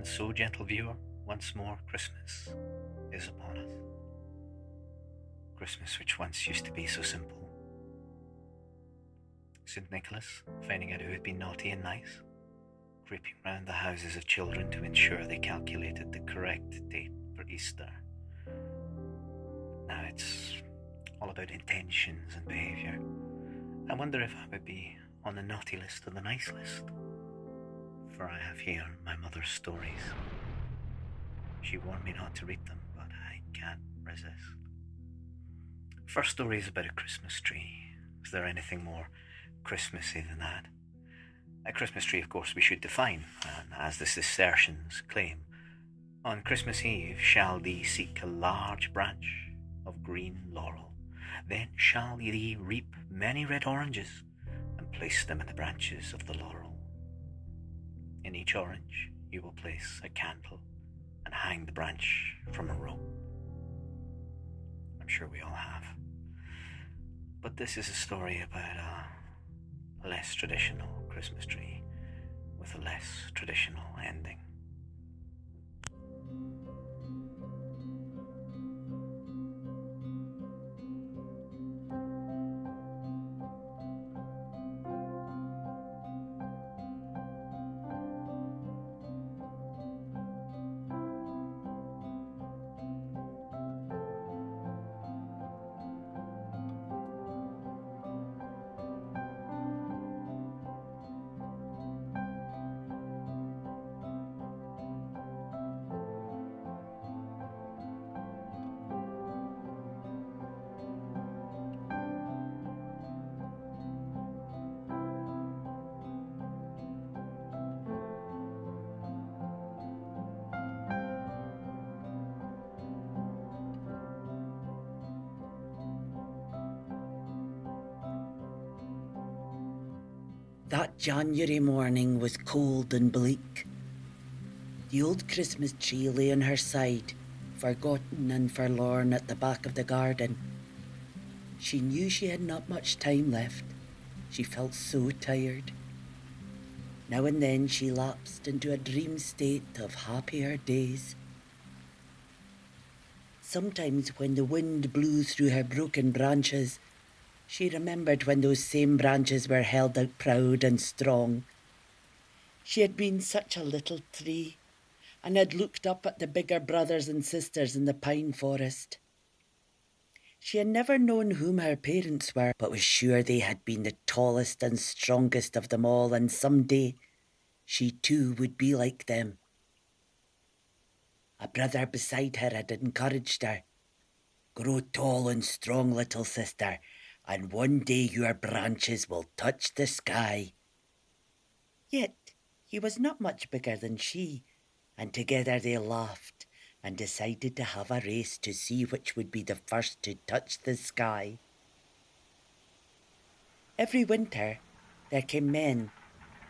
And so, gentle viewer, once more Christmas is upon us. Christmas which once used to be so simple. St. Nicholas, finding out who had been naughty and nice, creeping round the houses of children to ensure they calculated the correct date for Easter. Now it's all about intentions and behaviour. I wonder if I would be on the naughty list or the nice list. For I have here my mother's stories. She warned me not to read them, but I can't resist. First story is about a Christmas tree. Is there anything more Christmassy than that? A Christmas tree, of course, we should define, and as the Cistercians claim, on Christmas Eve shall thee seek a large branch of green laurel. Then shall thee reap many red oranges, and place them in the branches of the laurel. In each orange you will place a candle, and hang the branch from a rope. I'm sure we all have. But this is a story about a less traditional Christmas tree with a less traditional ending. That January morning was cold and bleak. The old Christmas tree lay on her side, forgotten and forlorn at the back of the garden. She knew she had not much time left. She felt so tired. Now and then she lapsed into a dream state of happier days. Sometimes when the wind blew through her broken branches, she remembered when those same branches were held out proud and strong. She had been such a little tree, and had looked up at the bigger brothers and sisters in the pine forest. She had never known whom her parents were, but was sure they had been the tallest and strongest of them all, and someday she too would be like them. A brother beside her had encouraged her. "Grow tall and strong, little sister, and one day your branches will touch the sky." Yet he was not much bigger than she, and together they laughed and decided to have a race to see which would be the first to touch the sky. Every winter there came men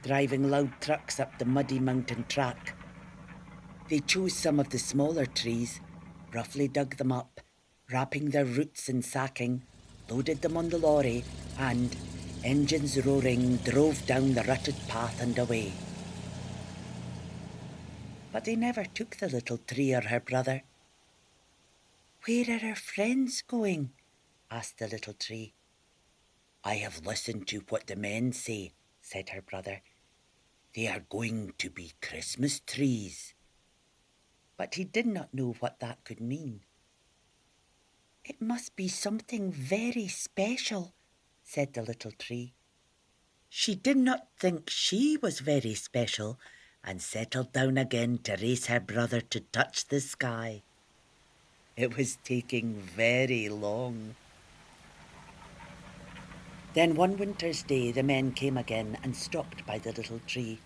driving loud trucks up the muddy mountain track. They chose some of the smaller trees, roughly dug them up, wrapping their roots in sacking, loaded them on the lorry, and, engines roaring, drove down the rutted path and away. But they never took the little tree or her brother. "Where are our friends going?" asked the little tree. "I have listened to what the men say," said her brother. "They are going to be Christmas trees." But he did not know what that could mean. "It must be something very special," said the little tree. She did not think she was very special, and settled down again to race her brother to touch the sky. It was taking very long. Then one winter's day the men came again and stopped by the little tree.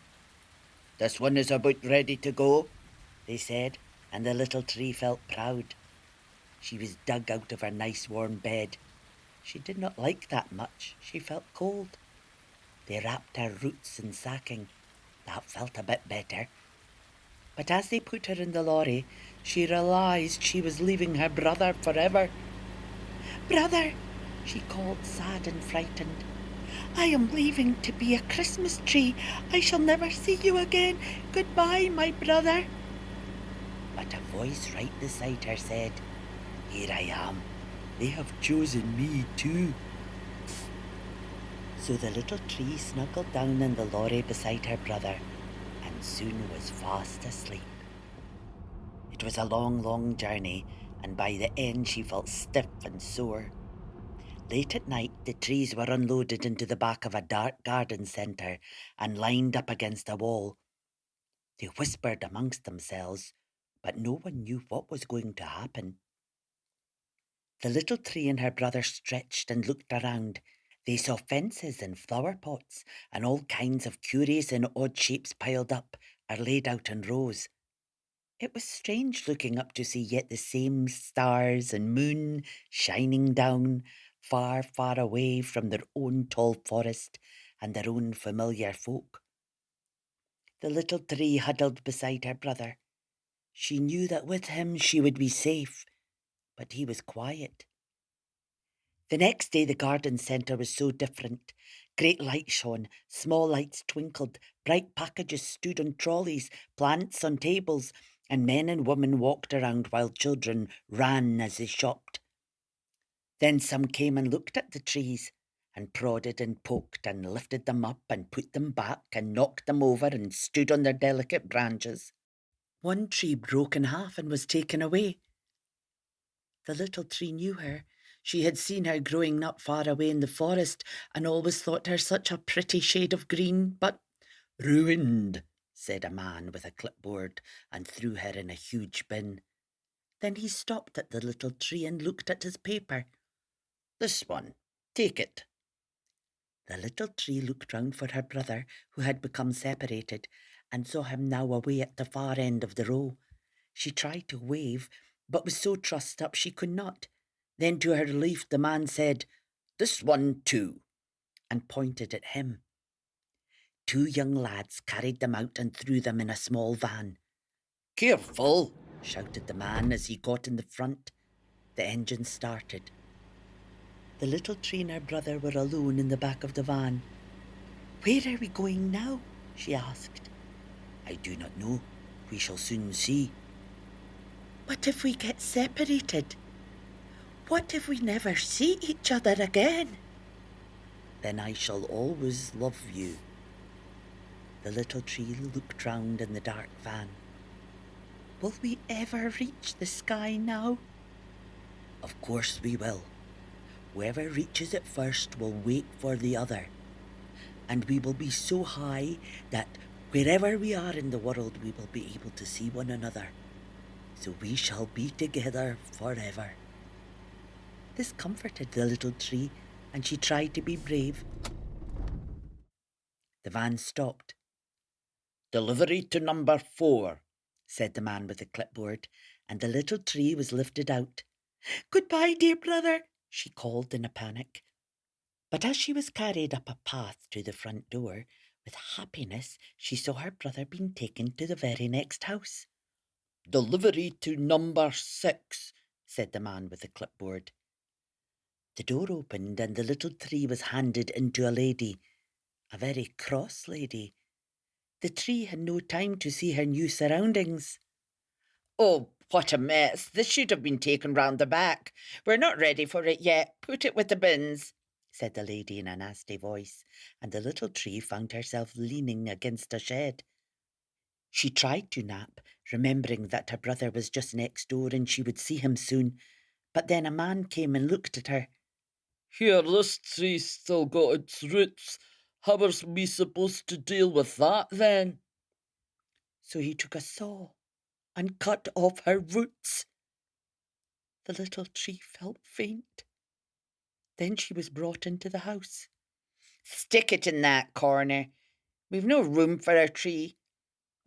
"This one is about ready to go," they said, and the little tree felt proud. She was dug out of her nice warm bed. She did not like that much. She felt cold. They wrapped her roots in sacking. That felt a bit better. But as they put her in the lorry, she realised she was leaving her brother forever. "Brother," she called, sad and frightened, "I am leaving to be a Christmas tree. I shall never see you again. Goodbye, my brother." But a voice right beside her said, "Here I am. They have chosen me too." So the little tree snuggled down in the lorry beside her brother and soon was fast asleep. It was a long, long journey, and by the end she felt stiff and sore. Late at night, the trees were unloaded into the back of a dark garden centre and lined up against a wall. They whispered amongst themselves, but no one knew what was going to happen. The little tree and her brother stretched and looked around. They saw fences and flower pots and all kinds of curious and odd shapes piled up or laid out in rows. It was strange looking up to see yet the same stars and moon shining down far, far away from their own tall forest and their own familiar folk. The little tree huddled beside her brother. She knew that with him she would be safe, but he was quiet. The next day the garden centre was so different. Great lights shone, small lights twinkled, bright packages stood on trolleys, plants on tables, and men and women walked around while children ran as they shopped. Then some came and looked at the trees, and prodded and poked and lifted them up and put them back and knocked them over and stood on their delicate branches. One tree broke in half and was taken away. The little tree knew her. She had seen her growing not far away in the forest and always thought her such a pretty shade of green, but ruined, said a man with a clipboard and threw her in a huge bin. Then he stopped at the little tree and looked at his paper. This one, take it. The little tree looked round for her brother, who had become separated, and saw him now away at the far end of the row. She tried to wave, but was so trussed up she could not. Then, to her relief, the man said, This one too, and pointed at him. Two young lads carried them out and threw them in a small van. Careful, shouted the man as he got in the front. The engine started. The little tree and her brother were alone in the back of the van. Where are we going now? She asked. I do not know. We shall soon see. What if we get separated? What if we never see each other again? Then I shall always love you. The little tree looked round in the dark van. Will we ever reach the sky now? Of course we will. Whoever reaches it first will wait for the other. And we will be so high that wherever we are in the world, we will be able to see one another. So we shall be together forever. This comforted the little tree, and she tried to be brave. The van stopped. Delivery to number 4, said the man with the clipboard, and the little tree was lifted out. Goodbye, dear brother, she called in a panic. But as she was carried up a path to the front door, with happiness she saw her brother being taken to the very next house. Delivery to number 6, said the man with the clipboard. The door opened and the little tree was handed into a lady, a very cross lady. The tree had no time to see her new surroundings. Oh, what a mess. This should have been taken round the back. We're not ready for it yet. Put it with the bins, said the lady in a nasty voice, and the little tree found herself leaning against a shed. She tried to nap, remembering that her brother was just next door and she would see him soon. But then a man came and looked at her. Here, this tree's still got its roots. How are we supposed to deal with that then? So he took a saw and cut off her roots. The little tree felt faint. Then she was brought into the house. Stick it in that corner. We've no room for a tree.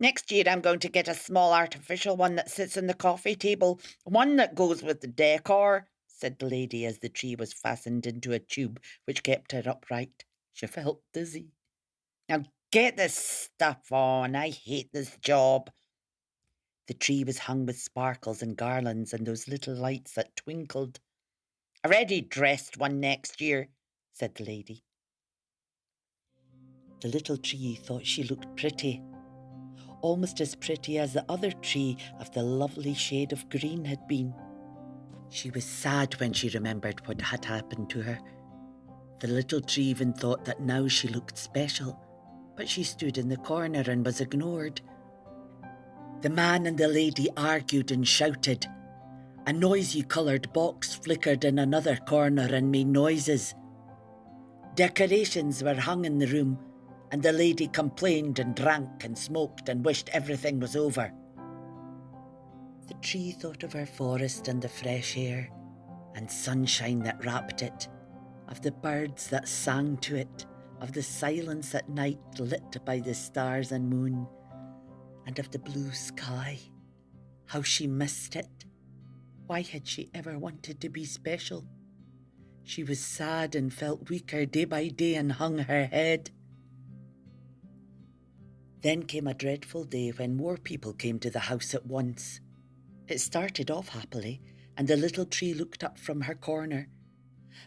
Next year I'm going to get a small artificial one that sits on the coffee table, one that goes with the decor, said the lady as the tree was fastened into a tube which kept her upright. She felt dizzy. Now get this stuff on. I hate this job. The tree was hung with sparkles and garlands and those little lights that twinkled. A ready dressed one next year, said the lady. The little tree thought she looked pretty. almost as pretty as the other tree of the lovely shade of green had been. She was sad when she remembered what had happened to her. The little tree even thought that now she looked special, but she stood in the corner and was ignored. The man and the lady argued and shouted. A noisy coloured box flickered in another corner and made noises. Decorations were hung in the room, and the lady complained and drank and smoked and wished everything was over. The tree thought of her forest and the fresh air and sunshine that wrapped it, of the birds that sang to it, of the silence at night lit by the stars and moon, and of the blue sky. How she missed it. Why had she ever wanted to be special? She was sad and felt weaker day by day and hung her head. Then came a dreadful day when more people came to the house at once. It started off happily, and the little tree looked up from her corner.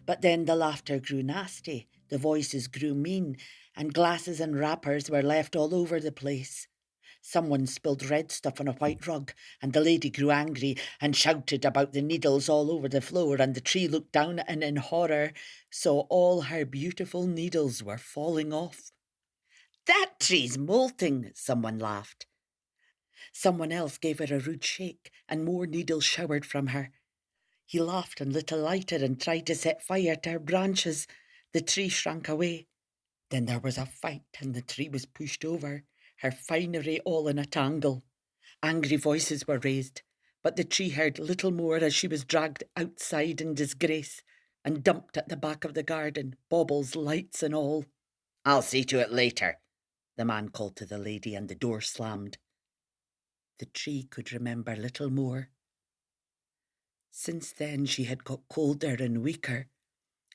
But then the laughter grew nasty, the voices grew mean, and glasses and wrappers were left all over the place. Someone spilled red stuff on a white rug, and the lady grew angry and shouted about the needles all over the floor, and the tree looked down and in horror saw all her beautiful needles were falling off. "That tree's molting," someone laughed. Someone else gave her a rude shake, and more needles showered from her. He laughed and lit a lighter and tried to set fire to her branches. The tree shrank away. Then there was a fight, and the tree was pushed over, her finery all in a tangle. Angry voices were raised, but the tree heard little more as she was dragged outside in disgrace and dumped at the back of the garden, baubles, lights and all. "I'll see to it later," the man called to the lady, and the door slammed. The tree could remember little more. Since then she had got colder and weaker,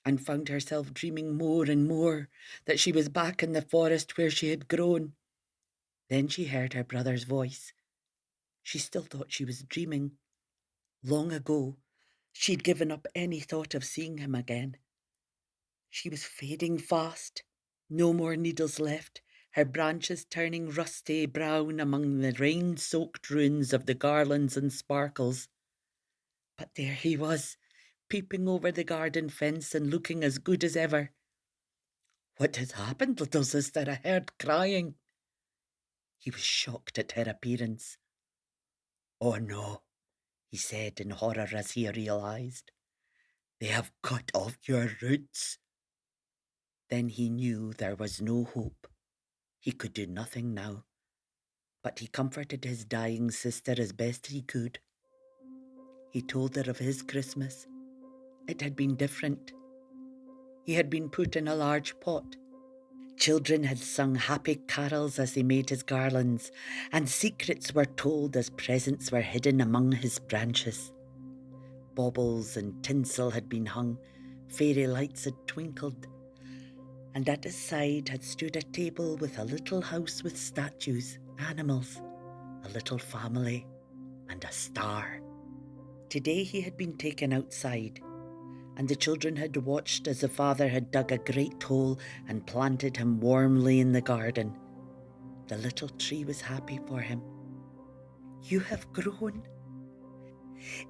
and found herself dreaming more and more that she was back in the forest where she had grown. Then she heard her brother's voice. She still thought she was dreaming. Long ago, she'd given up any thought of seeing him again. She was fading fast. No more needles left, her branches turning rusty brown among the rain-soaked ruins of the garlands and sparkles. But there he was, peeping over the garden fence and looking as good as ever. "What has happened, little sister?" I heard crying. He was shocked at her appearance. "Oh no," he said in horror as he realised. "They have cut off your roots." Then he knew there was no hope. He could do nothing now, but he comforted his dying sister as best he could. He told her of his Christmas. It had been different. He had been put in a large pot. Children had sung happy carols as they made his garlands, and secrets were told as presents were hidden among his branches. Baubles and tinsel had been hung, fairy lights had twinkled, and at his side had stood a table with a little house with statues, animals, a little family, and a star. Today he had been taken outside, and the children had watched as the father had dug a great hole and planted him warmly in the garden. The little tree was happy for him. "You have grown.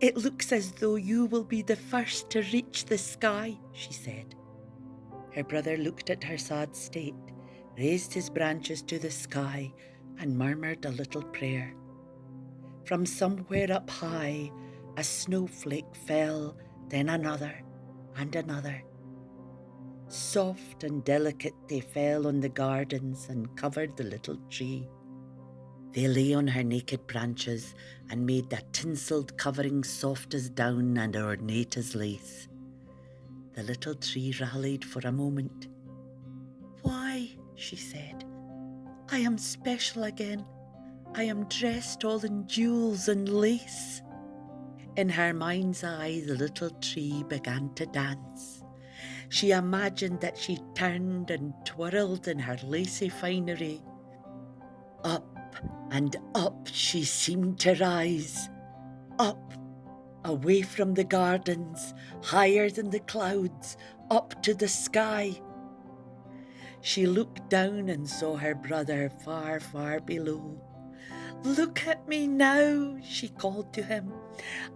It looks as though you will be the first to reach the sky," she said. Her brother looked at her sad state, raised his branches to the sky, and murmured a little prayer. From somewhere up high, a snowflake fell, then another and another. Soft and delicate they fell on the gardens and covered the little tree. They lay on her naked branches and made that tinselled covering soft as down and ornate as lace. The little tree rallied for a moment. "Why," she said, "I am special again. I am dressed all in jewels and lace." In her mind's eye, the little tree began to dance. She imagined that she turned and twirled in her lacy finery. Up and up she seemed to rise. Up, away from the gardens, higher than the clouds, up to the sky. She looked down and saw her brother far, far below. Look at me now, she called to him.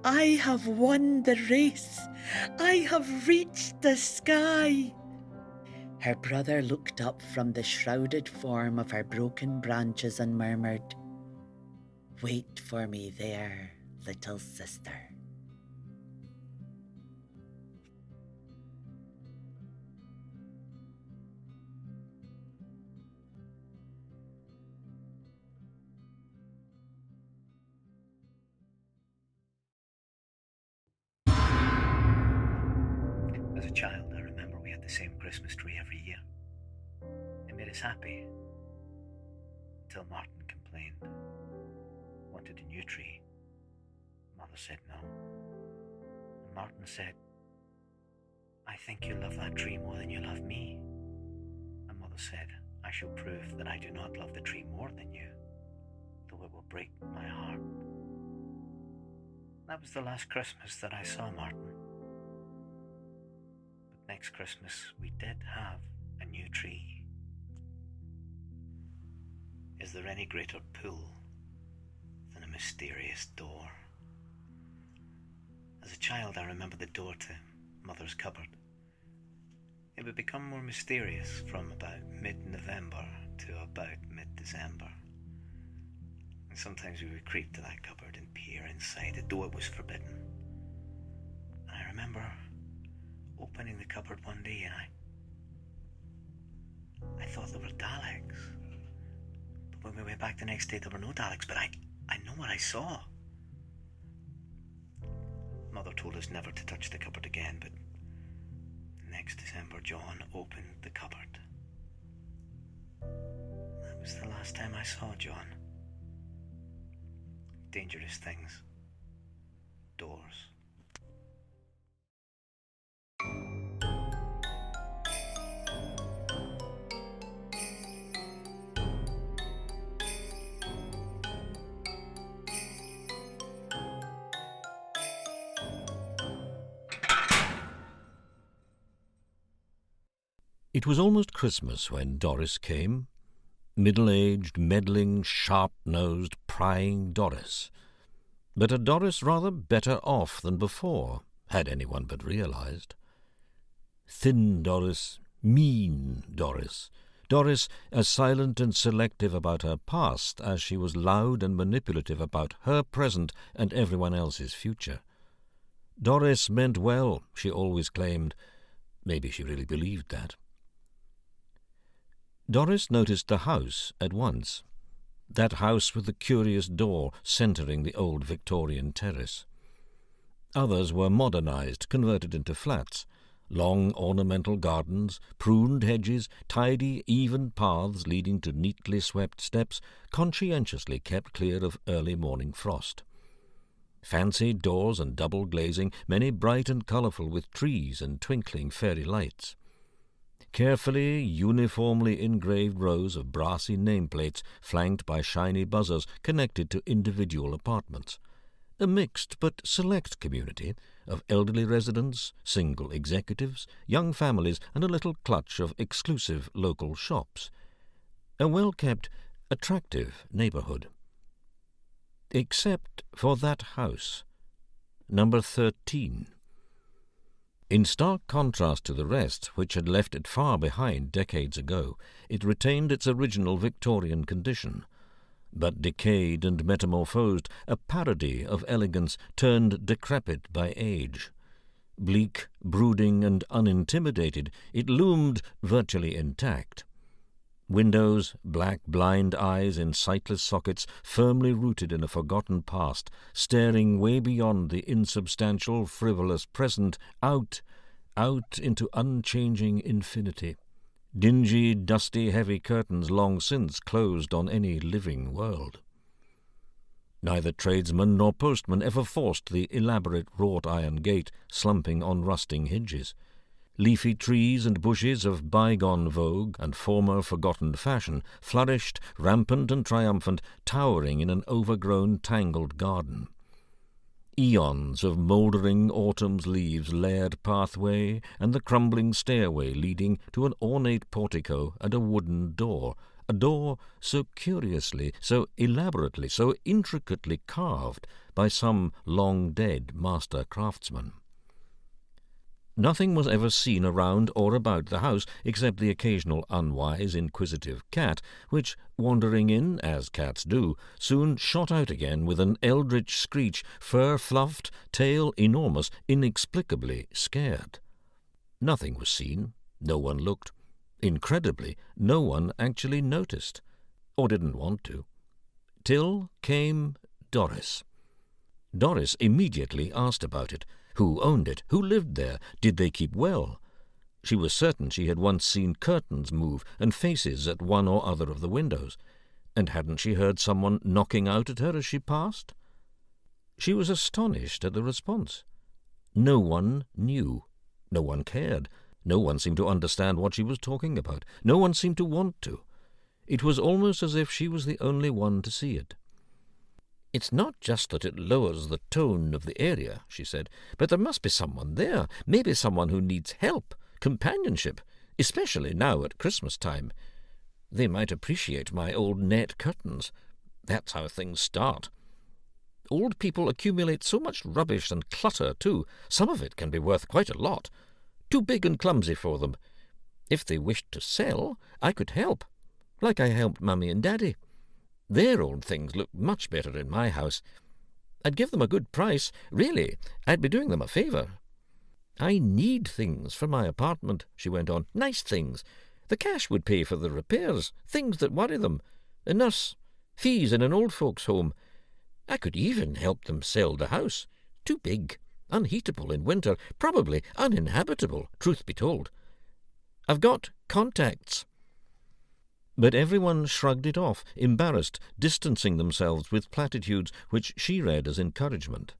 I have won the race. I have reached the sky. Her brother looked up from the shrouded form of her broken branches and murmured, "Wait for me there, little sister." As a child, I remember we had the same Christmas tree every year. It made us happy until Martin complained. Wanted a new tree. Mother said no. And Martin said, "I think you love that tree more than you love me." And Mother said, "I shall prove that I do not love the tree more than you, though it will break my heart." That was the last Christmas that I saw Martin. But next Christmas we did have a new tree. Is there any greater pull than a mysterious door? As a child, I remember the door to Mother's cupboard. It would become more mysterious from about mid-November to about mid-December. And sometimes we would creep to that cupboard and peer inside, though it was forbidden. And I remember opening the cupboard one day and I thought there were Daleks. But when we went back the next day, there were no Daleks, but I know what I saw. Mother told us never to touch the cupboard again, but next December, John opened the cupboard. That was the last time I saw John. Dangerous things. Doors. It was almost Christmas when Doris came. Middle-aged, meddling, sharp-nosed, prying Doris. But a Doris rather better off than before, had anyone but realized. Thin Doris, mean Doris. Doris as silent and selective about her past as she was loud and manipulative about her present and everyone else's future. Doris meant well, she always claimed. Maybe she really believed that. Doris noticed the house at once. That house with the curious door centering the old Victorian terrace. Others were modernized, converted into flats. Long ornamental gardens, pruned hedges, tidy, even paths leading to neatly swept steps, conscientiously kept clear of early morning frost. Fancy doors and double glazing, many bright and colourful with trees and twinkling fairy lights. Carefully, uniformly engraved rows of brassy nameplates flanked by shiny buzzers connected to individual apartments. A mixed but select community of elderly residents, single executives, young families, and a little clutch of exclusive local shops. A well-kept, attractive neighbourhood. Except for that house, number 13. In stark contrast to the rest, which had left it far behind decades ago, it retained its original Victorian condition, but decayed and metamorphosed, a parody of elegance turned decrepit by age. Bleak, brooding, and unintimidated, it loomed virtually intact. Windows, black blind eyes in sightless sockets, firmly rooted in a forgotten past, staring way beyond the insubstantial, frivolous present, out into unchanging infinity. Dingy, dusty, heavy curtains long since closed on any living world. Neither tradesman nor postman ever forced the elaborate wrought-iron gate slumping on rusting hinges. Leafy trees and bushes of bygone vogue and former forgotten fashion flourished, rampant and triumphant, towering in an overgrown, tangled garden. Eons of mouldering autumn's leaves layered pathway and the crumbling stairway leading to an ornate portico and a wooden door, a door so curiously, so elaborately, so intricately carved by some long-dead master craftsman. Nothing was ever seen around or about the house except the occasional unwise, inquisitive cat, which, wandering in, as cats do, soon shot out again with an eldritch screech, fur fluffed, tail enormous, inexplicably scared. Nothing was seen, no one looked. Incredibly, no one actually noticed, or didn't want to. Till came Doris. Doris immediately asked about it. Who owned it? Who lived there? Did they keep well? She was certain she had once seen curtains move and faces at one or other of the windows. And hadn't she heard someone knocking out at her as she passed? She was astonished at the response. No one knew. No one cared. No one seemed to understand what she was talking about. No one seemed to want to. It was almost as if she was the only one to see it. "It's not just that it lowers the tone of the area," she said, "but there must be someone there, maybe someone who needs help, companionship, especially now at Christmas time. They might appreciate my old net curtains. That's how things start. Old people accumulate so much rubbish and clutter, too. Some of it can be worth quite a lot. Too big and clumsy for them. If they wished to sell, I could help, like I helped Mummy and Daddy. Their old things look much better in my house. I'd give them a good price. Really, I'd be doing them a favour. I need things for my apartment," she went on. "Nice things. The cash would pay for the repairs, things that worry them. A nurse, fees in an old folks' home. I could even help them sell the house. Too big, unheatable in winter, probably uninhabitable, truth be told. I've got contacts." But everyone shrugged it off, embarrassed, distancing themselves with platitudes which she read as encouragement.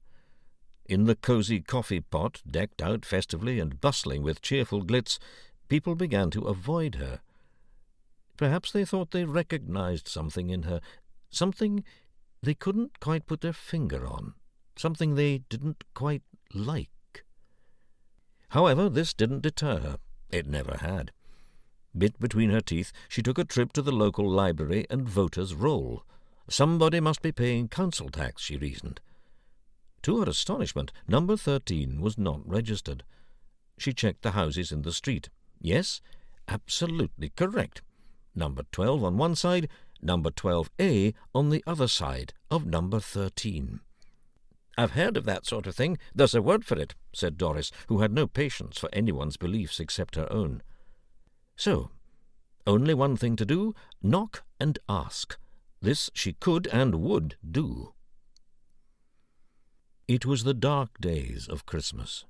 In the cosy coffee pot, decked out festively and bustling with cheerful glitz, people began to avoid her. Perhaps they thought they recognized something in her, something they couldn't quite put their finger on, something they didn't quite like. However, this didn't deter her. It never had. Bit between her teeth, she took a trip to the local library and voters' roll. Somebody must be paying council tax, she reasoned. To her astonishment, number 13 was not registered. She checked the houses in the street. Yes, absolutely correct. Number 12 on one side, number 12A on the other side of number 13. "I've heard of that sort of thing. There's a word for it," said Doris, who had no patience for anyone's beliefs except her own. So, only one thing to do, knock and ask. This she could and would do. It was the dark days of Christmas.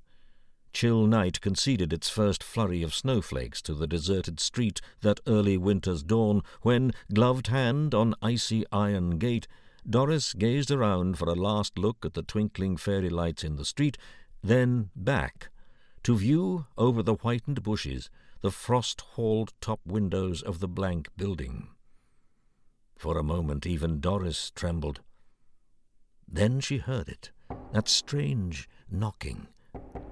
Chill night conceded its first flurry of snowflakes to the deserted street that early winter's dawn, when, gloved hand on icy iron gate, Doris gazed around for a last look at the twinkling fairy lights in the street, then back, to view over the whitened bushes the frost-hauled top windows of the blank building. For a moment even Doris trembled. Then she heard it, that strange knocking,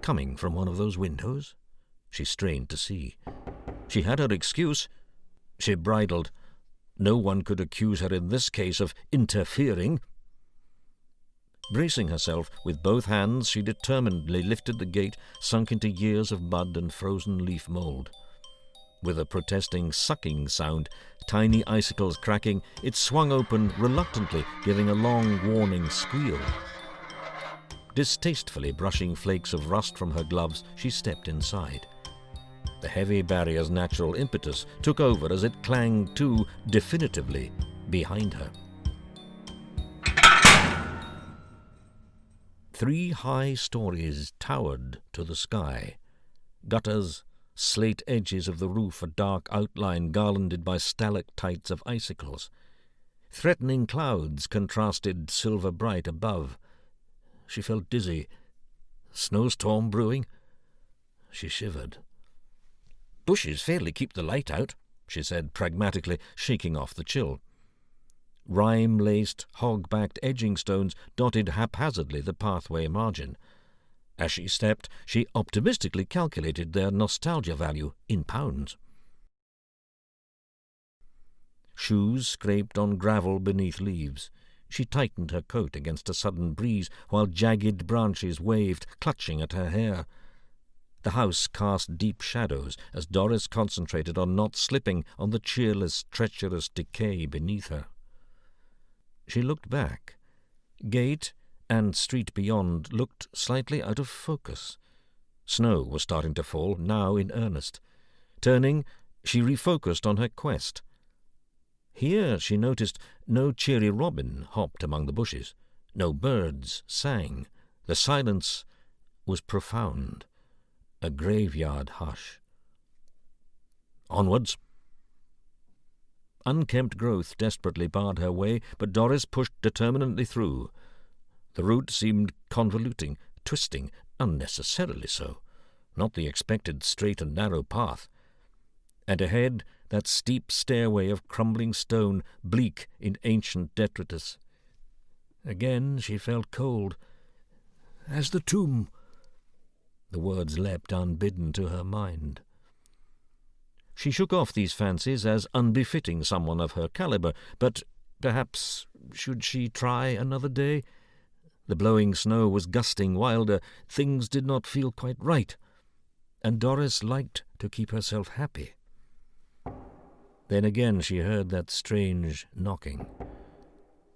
coming from one of those windows. She strained to see. She had her excuse. She bridled. No one could accuse her in this case of interfering. Bracing herself with both hands, she determinedly lifted the gate, sunk into years of mud and frozen leaf mould. With a protesting sucking sound, tiny icicles cracking, it swung open reluctantly, giving a long warning squeal. Distastefully brushing flakes of rust from her gloves, she stepped inside. The heavy barrier's natural impetus took over as it clanged to, definitively, behind her. 3 high stories towered to the sky. Gutters, slate edges of the roof a dark outline garlanded by stalactites of icicles. Threatening clouds contrasted silver bright above. She felt dizzy. Snowstorm brewing? She shivered. "Bushes fairly keep the light out," she said pragmatically, shaking off the chill. Rime-laced, hog-backed edging stones dotted haphazardly the pathway margin. As she stepped, she optimistically calculated their nostalgia value in pounds. Shoes scraped on gravel beneath leaves. She tightened her coat against a sudden breeze, while jagged branches waved, clutching at her hair. The house cast deep shadows as Doris concentrated on not slipping on the cheerless, treacherous decay beneath her. She looked back. Gate and street beyond looked slightly out of focus. Snow was starting to fall, now in earnest. Turning, she refocused on her quest. Here she noticed no cheery robin hopped among the bushes. No birds sang. The silence was profound. A graveyard hush. Onwards. Unkempt growth desperately barred her way, but Doris pushed determinedly through. The route seemed convoluting, twisting, unnecessarily so, not the expected straight and narrow path. And ahead, that steep stairway of crumbling stone, bleak in ancient detritus. Again she felt cold. As the tomb. The words leapt unbidden to her mind. She shook off these fancies as unbefitting someone of her caliber, but perhaps should she try another day? The blowing snow was gusting wilder. Things did not feel quite right, and Doris liked to keep herself happy. Then again she heard that strange knocking.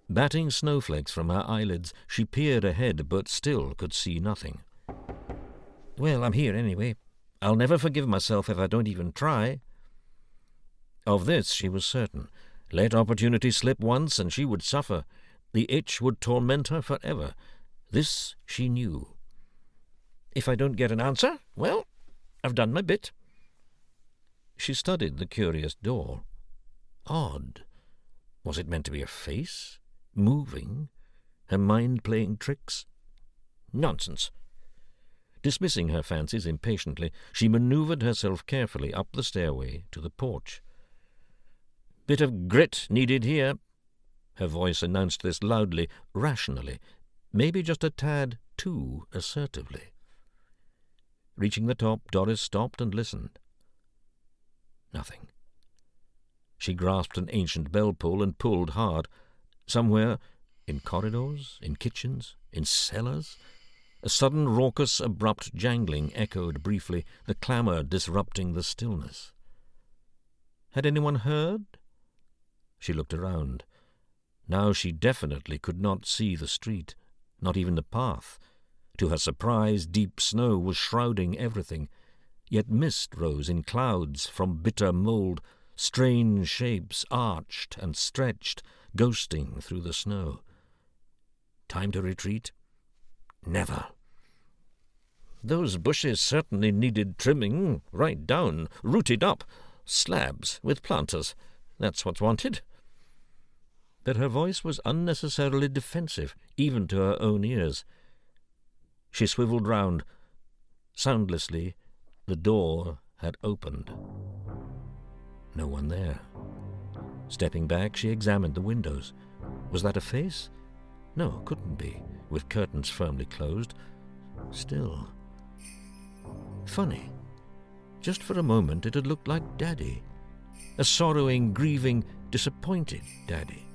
Batting snowflakes from her eyelids, she peered ahead, but still could see nothing. Well, I'm here anyway. I'll never forgive myself if I don't even try. Of this she was certain. Let opportunity slip once, and she would suffer. The itch would torment her forever. This she knew. If I don't get an answer, well, I've done my bit. She studied the curious door. Odd. Was it meant to be a face? Moving? Her mind playing tricks? Nonsense. Dismissing her fancies impatiently, she manoeuvred herself carefully up the stairway to the porch. Bit of grit needed here. Her voice announced this loudly, rationally, maybe just a tad too assertively. Reaching the top, Doris stopped and listened. Nothing. She grasped an ancient bell-pull and pulled hard. Somewhere, in corridors, in kitchens, in cellars, a sudden raucous, abrupt jangling echoed briefly, the clamour disrupting the stillness. Had anyone heard? She looked around. Now she definitely could not see the street, not even the path. To her surprise, deep snow was shrouding everything, yet mist rose in clouds from bitter mould, strange shapes arched and stretched, ghosting through the snow. Time to retreat? Never. Those bushes certainly needed trimming, right down, rooted up, slabs with planters. That's what's wanted. But her voice was unnecessarily defensive, even to her own ears. She swivelled round. Soundlessly, the door had opened. No one there. Stepping back, she examined the windows. Was that a face? No, couldn't be, with curtains firmly closed. Still. Funny. Just for a moment it had looked like Daddy. A sorrowing, grieving, disappointed Daddy.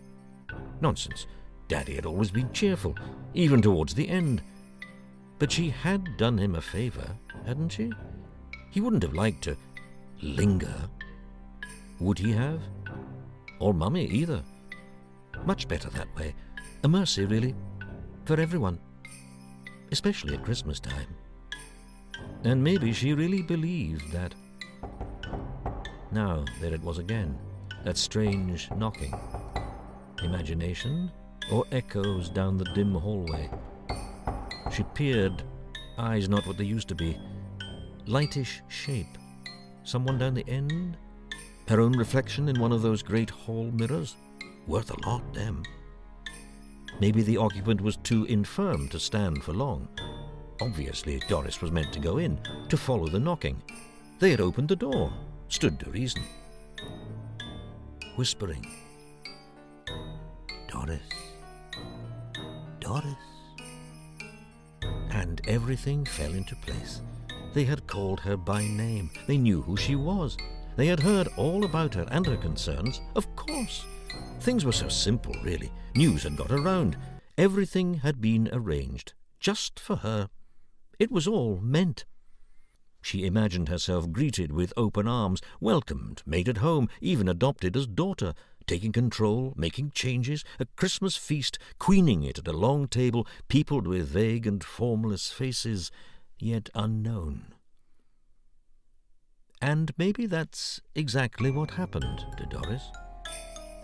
Nonsense. Daddy had always been cheerful, even towards the end. But she had done him a favour, hadn't she? He wouldn't have liked to linger. Would he have? Or Mummy either. Much better that way. A mercy, really, for everyone, especially at Christmas time. And maybe she really believed that. Now, there it was again, that strange knocking. Imagination, or echoes down the dim hallway? She peered, eyes not what they used to be. Lightish shape. Someone down the end? Her own reflection in one of those great hall mirrors? Worth a lot, them. Maybe the occupant was too infirm to stand for long. Obviously, Doris was meant to go in, to follow the knocking. They had opened the door. Stood to reason. Whispering. Doris. Doris. And everything fell into place. They had called her by name. They knew who she was. They had heard all about her and her concerns, of course. Things were so simple, really. News had got around. Everything had been arranged, just for her. It was all meant. She imagined herself greeted with open arms, welcomed, made at home, even adopted as daughter, taking control, making changes, a Christmas feast, queening it at a long table peopled with vague and formless faces, yet unknown. And maybe that's exactly what happened to Doris.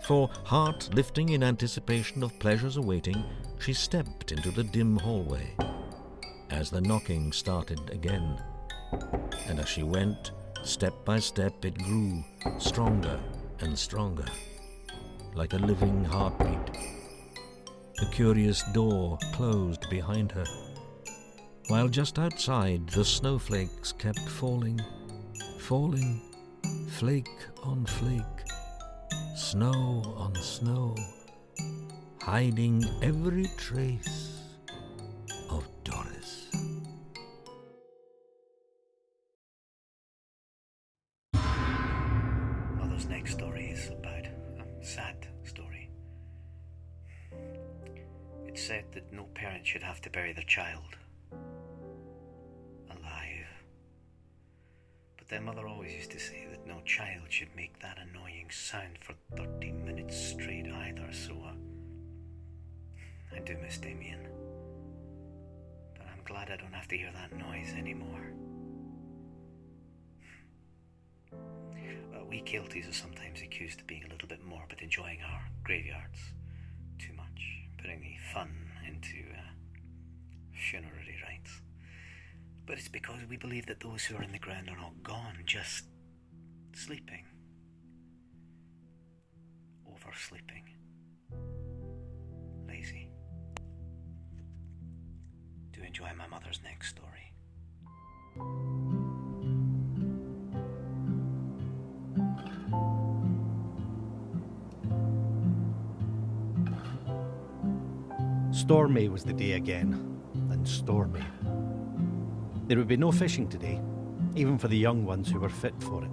For, heart lifting in anticipation of pleasures awaiting, she stepped into the dim hallway as the knocking started again. And as she went, step by step, it grew stronger and stronger, like a living heartbeat. The curious door closed behind her, while just outside the snowflakes kept falling, falling, flake on flake, snow on snow, hiding every trace of Doris. Mother's next story is about a sad story. It's said that no parent should have to bury their child alive. But then Mother always used to say that no child should make that annoying sound for 30 minutes straight either, so I do miss Damien. But I'm glad I don't have to hear that noise anymore. We Kelties are sometimes accused of being a little bit morbid, enjoying our graveyards too much, putting the fun into funerary rites. But it's because we believe that those who are in the ground are not gone, just sleeping. Oversleeping. Lazy. Do enjoy my mother's next story. Stormy was the day again, and stormy. There would be no fishing today, even for the young ones who were fit for it.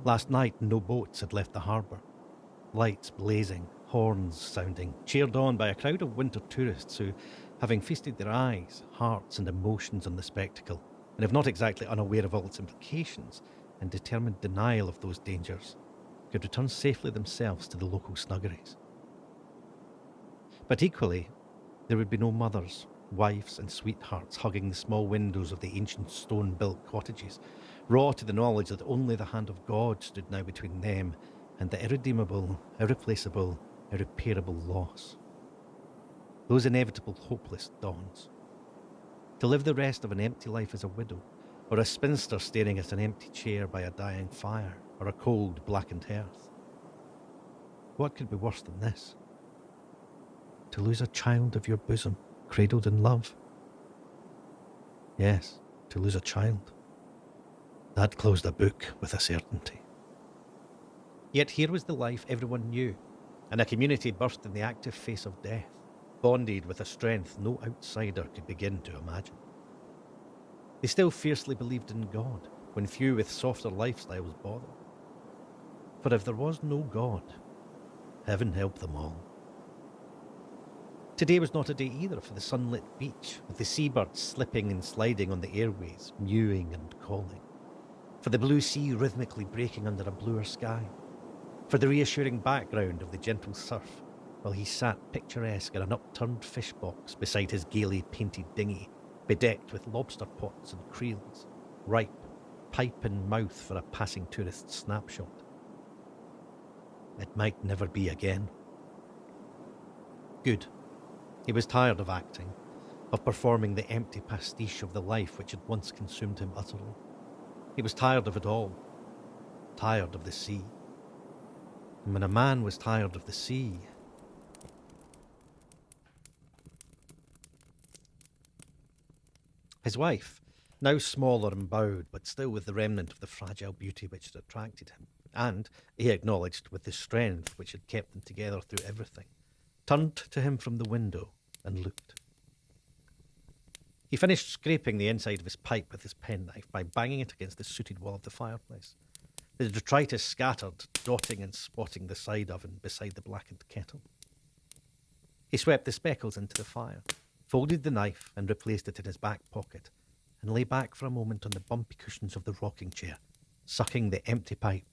Last night, no boats had left the harbour. Lights blazing, horns sounding, cheered on by a crowd of winter tourists who, having feasted their eyes, hearts and emotions on the spectacle, and if not exactly unaware of all its implications, and determined denial of those dangers, could return safely themselves to the local snuggeries. But equally, there would be no mothers, wives and sweethearts hugging the small windows of the ancient stone-built cottages, raw to the knowledge that only the hand of God stood now between them and the irredeemable, irreplaceable, irreparable loss. Those inevitable hopeless dawns. To live the rest of an empty life as a widow, or a spinster staring at an empty chair by a dying fire, or a cold, blackened hearth. What could be worse than this? To lose a child of your bosom, cradled in love. Yes, to lose a child. That closed a book with a certainty. Yet here was the life everyone knew, and a community birthed in the active face of death, bonded with a strength no outsider could begin to imagine. They still fiercely believed in God, when few with softer lifestyles bothered. For if there was no God, heaven help them all. Today was not a day either for the sunlit beach, with the seabirds slipping and sliding on the airways, mewing and calling. For the blue sea rhythmically breaking under a bluer sky. For the reassuring background of the gentle surf, while he sat picturesque in an upturned fish box beside his gaily painted dinghy, bedecked with lobster pots and creels, ripe, pipe in mouth for a passing tourist's snapshot. It might never be again. Good. He was tired of acting, of performing the empty pastiche of the life which had once consumed him utterly. He was tired of it all, tired of the sea. And when a man was tired of the sea... His wife, now smaller and bowed, but still with the remnant of the fragile beauty which had attracted him, and, he acknowledged, with the strength which had kept them together through everything, turned to him from the window and looked. He finished scraping the inside of his pipe with his penknife by banging it against the sooted wall of the fireplace. the detritus scattered, dotting and spotting the side oven beside the blackened kettle. He swept the speckles into the fire, folded the knife and replaced it in his back pocket, and lay back for a moment on the bumpy cushions of the rocking chair, sucking the empty pipe,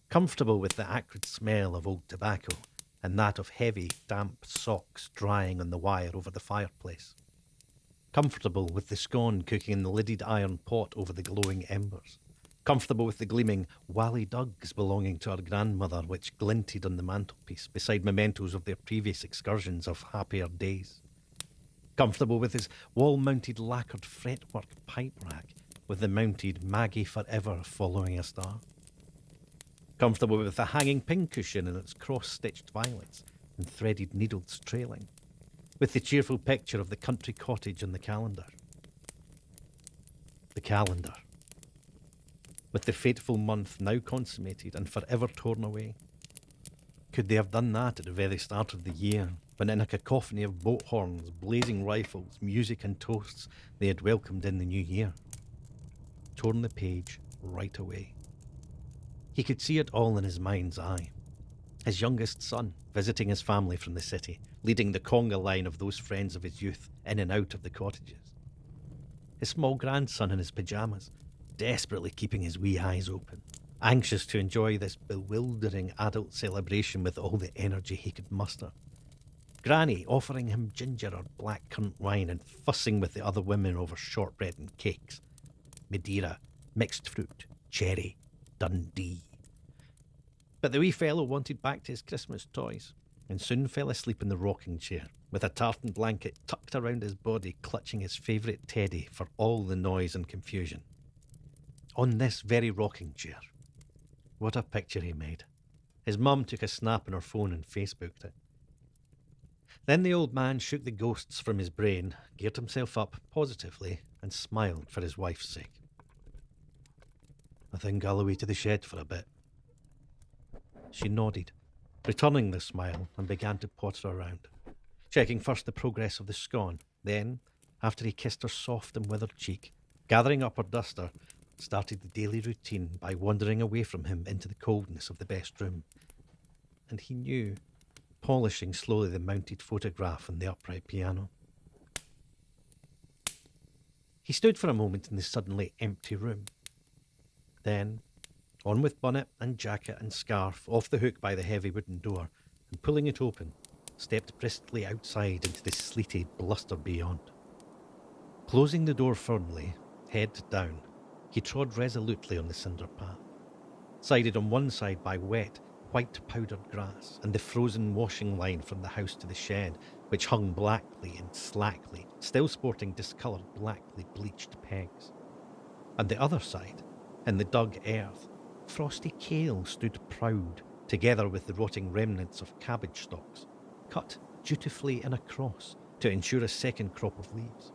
comfortable with the acrid smell of old tobacco and that of heavy, damp socks drying on the wire over the fireplace. Comfortable with the scone cooking in the lidded iron pot over the glowing embers. Comfortable with the gleaming Wally Duggs belonging to our grandmother which glinted on the mantelpiece beside mementos of their previous excursions of happier days. Comfortable with his wall-mounted lacquered fretwork pipe rack with the mounted Maggie Forever following a star. Comfortable with the hanging pincushion and its cross-stitched violets and threaded needles trailing. With the cheerful picture of the country cottage on the calendar. The calendar. With the fateful month now consummated and forever torn away. Could they have done that at the very start of the year, when in a cacophony of boat horns, blazing rifles, music and toasts, they had welcomed in the new year? Torn the page right away. He could see it all in his mind's eye. His youngest son, visiting his family from the city, leading the conga line of those friends of his youth in and out of the cottages. His small grandson in his pyjamas, desperately keeping his wee eyes open, anxious to enjoy this bewildering adult celebration with all the energy he could muster. Granny offering him ginger or black currant wine and fussing with the other women over shortbread and cakes. Madeira, mixed fruit, cherry, Dundee. But the wee fellow wanted back to his Christmas toys and soon fell asleep in the rocking chair with a tartan blanket tucked around his body, clutching his favourite teddy for all the noise and confusion. On this very rocking chair. What a picture he made. His mum took a snap on her phone and Facebooked it. Then the old man shook the ghosts from his brain, geared himself up positively, and smiled for his wife's sake. I think I'll away to the shed for a bit. She nodded, returning the smile, and began to potter around, checking first the progress of the scone, then, after he kissed her soft and withered cheek, gathering up her duster, started the daily routine by wandering away from him into the coldness of the best room. And he knew, polishing slowly the mounted photograph on the upright piano. He stood for a moment in the suddenly empty room. Then, on with bonnet and jacket and scarf, off the hook by the heavy wooden door, and pulling it open, stepped briskly outside into the sleety bluster beyond. Closing the door firmly, head down, he trod resolutely on the cinder path, sided on one side by wet, white powdered grass and the frozen washing line from the house to the shed, which hung blackly and slackly, still sporting discoloured blackly bleached pegs. And the other side, in the dug earth, frosty kale stood proud, together with the rotting remnants of cabbage stalks, cut dutifully in a cross to ensure a second crop of leaves.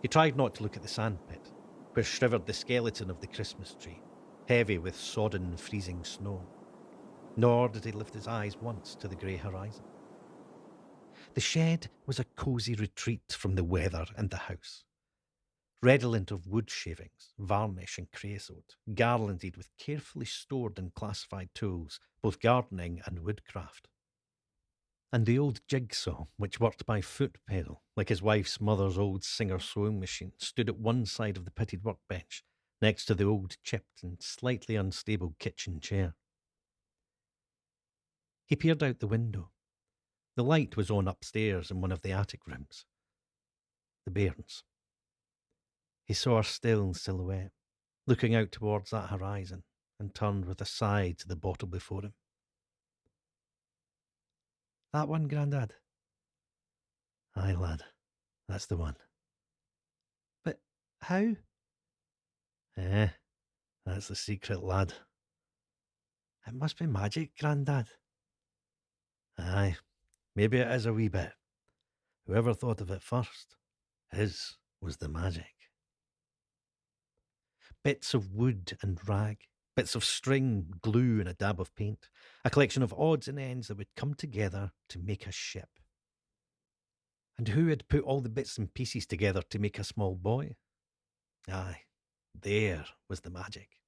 He tried not to look at the sandpit, where shivered the skeleton of the Christmas tree, heavy with sodden, freezing snow. Nor did he lift his eyes once to the grey horizon. The shed was a cosy retreat from the weather and the house. Redolent of wood shavings, varnish and creosote, garlanded with carefully stored and classified tools, both gardening and woodcraft. And the old jigsaw, which worked by foot pedal, like his wife's mother's old Singer sewing machine, stood at one side of the pitted workbench, next to the old chipped and slightly unstable kitchen chair. He peered out the window. The light was on upstairs in one of the attic rooms. The bairns. He saw her still silhouette, looking out towards that horizon, and turned with a sigh to the bottle before him. That one, Grandad? Aye, lad, that's the one. But how? That's the secret, lad. It must be magic, Grandad. Aye, maybe it is a wee bit. Whoever thought of it first, his was the magic. Bits of wood and rag, bits of string, glue and a dab of paint, a collection of odds and ends that would come together to make a ship. And who had put all the bits and pieces together to make a small boy? Aye, there was the magic.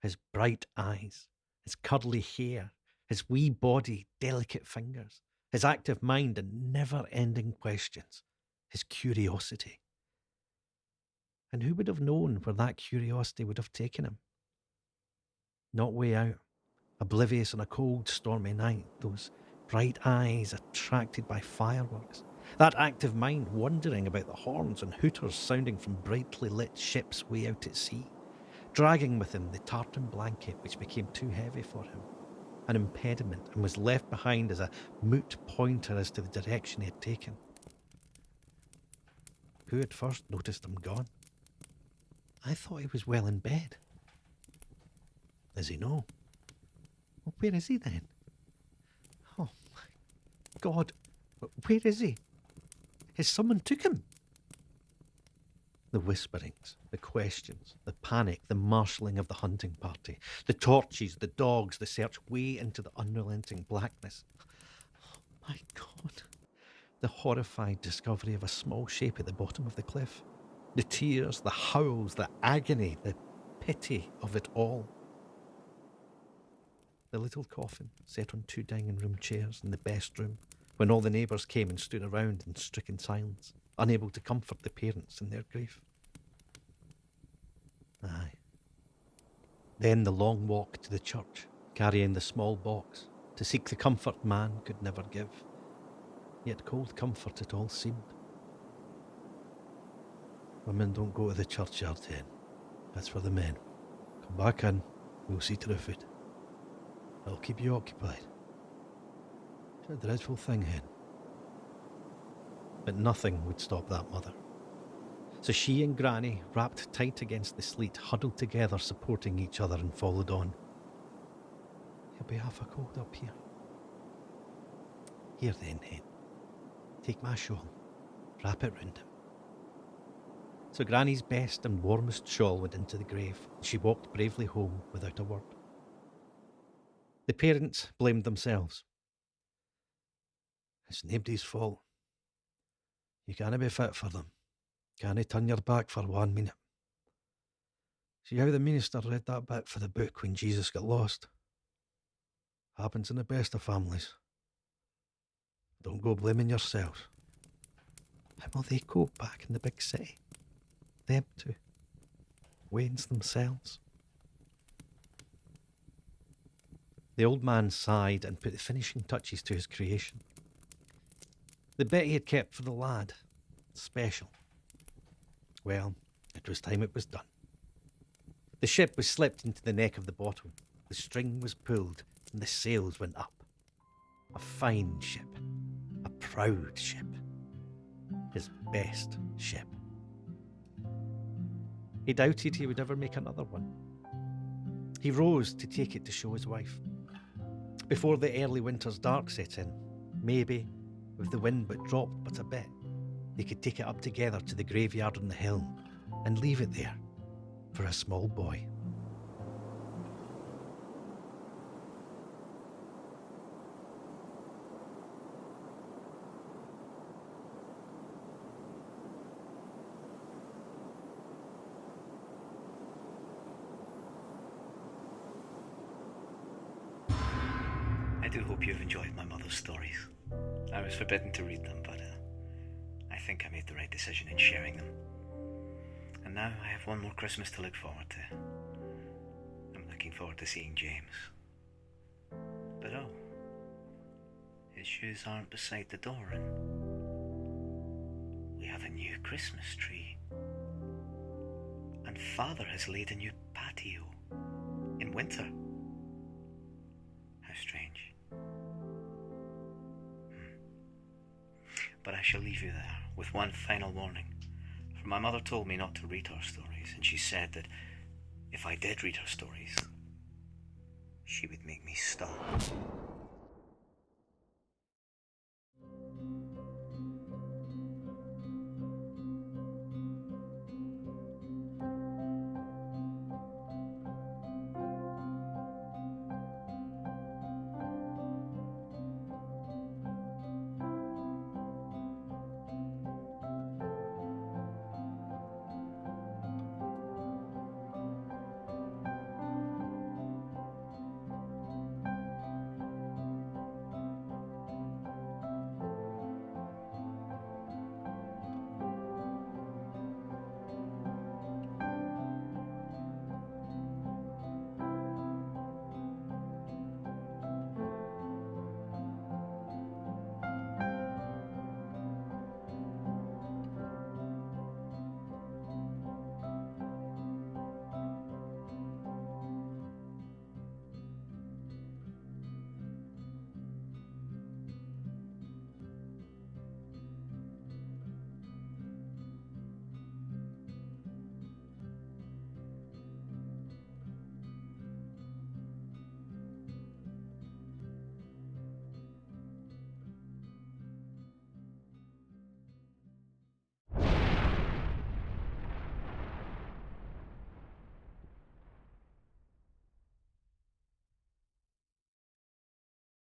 His bright eyes, his curly hair, his wee body, delicate fingers, his active mind and never-ending questions, his curiosity. And who would have known where that curiosity would have taken him? Not way out, oblivious on a cold, stormy night, those bright eyes attracted by fireworks, that active mind wondering about the horns and hooters sounding from brightly lit ships way out at sea, dragging with him the tartan blanket which became too heavy for him, an impediment, and was left behind as a moot pointer as to the direction he had taken. Who had first noticed him gone? I thought he was well in bed. Does he know? Well, where is he then? Oh my God, where is he? Has someone took him? The whisperings, the questions, the panic, the marshalling of the hunting party, the torches, the dogs, the search way into the unrelenting blackness. Oh my God. The horrified discovery of a small shape at the bottom of the cliff. The tears, the howls, the agony, the pity of it all. The little coffin set on 2 dining room chairs in the best room, when all the neighbours came and stood around in stricken silence, unable to comfort the parents in their grief. Aye. Then the long walk to the church, carrying the small box, to seek the comfort man could never give. Yet cold comfort it all seemed. Women don't go to the churchyard then. That's for the men. Come back in, we'll see to the food. I'll keep you occupied. It's a dreadful thing, Hen. But nothing would stop that mother. So she and Granny, wrapped tight against the sleet, huddled together, supporting each other, and followed on. He'll be half a cold up here. Here then, Hen. Take my shawl, wrap it round him. So Granny's best and warmest shawl went into the grave, and she walked bravely home without a word. The parents blamed themselves. It's nobody's fault. You canna be fit for them. Canna turn your back for 1 minute. See how the minister read that bit for the book when Jesus got lost? Happens in the best of families. Don't go blaming yourselves. How will they cope back in the big city? Them two. Waynes themselves. The old man sighed and put the finishing touches to his creation. The bit he had kept for the lad. Special. Well, it was time it was done. The ship was slipped into the neck of the bottom. The string was pulled and the sails went up. A fine ship. A proud ship. His best ship. He doubted he would ever make another one. He rose to take it to show his wife. Before the early winter's dark set in, maybe, if the wind but dropped but a bit, they could take it up together to the graveyard on the hill and leave it there for a small boy. I do hope you've enjoyed my mother's stories. I was forbidden to read them, but I think I made the right decision in sharing them. And now I have one more Christmas to look forward to. I'm looking forward to seeing James. But oh, his shoes aren't beside the door, and we have a new Christmas tree. And Father has laid a new patio in winter. How strange. But I shall leave you there with one final warning. For my mother told me not to read her stories, and she said that if I did read her stories, she would make me stop.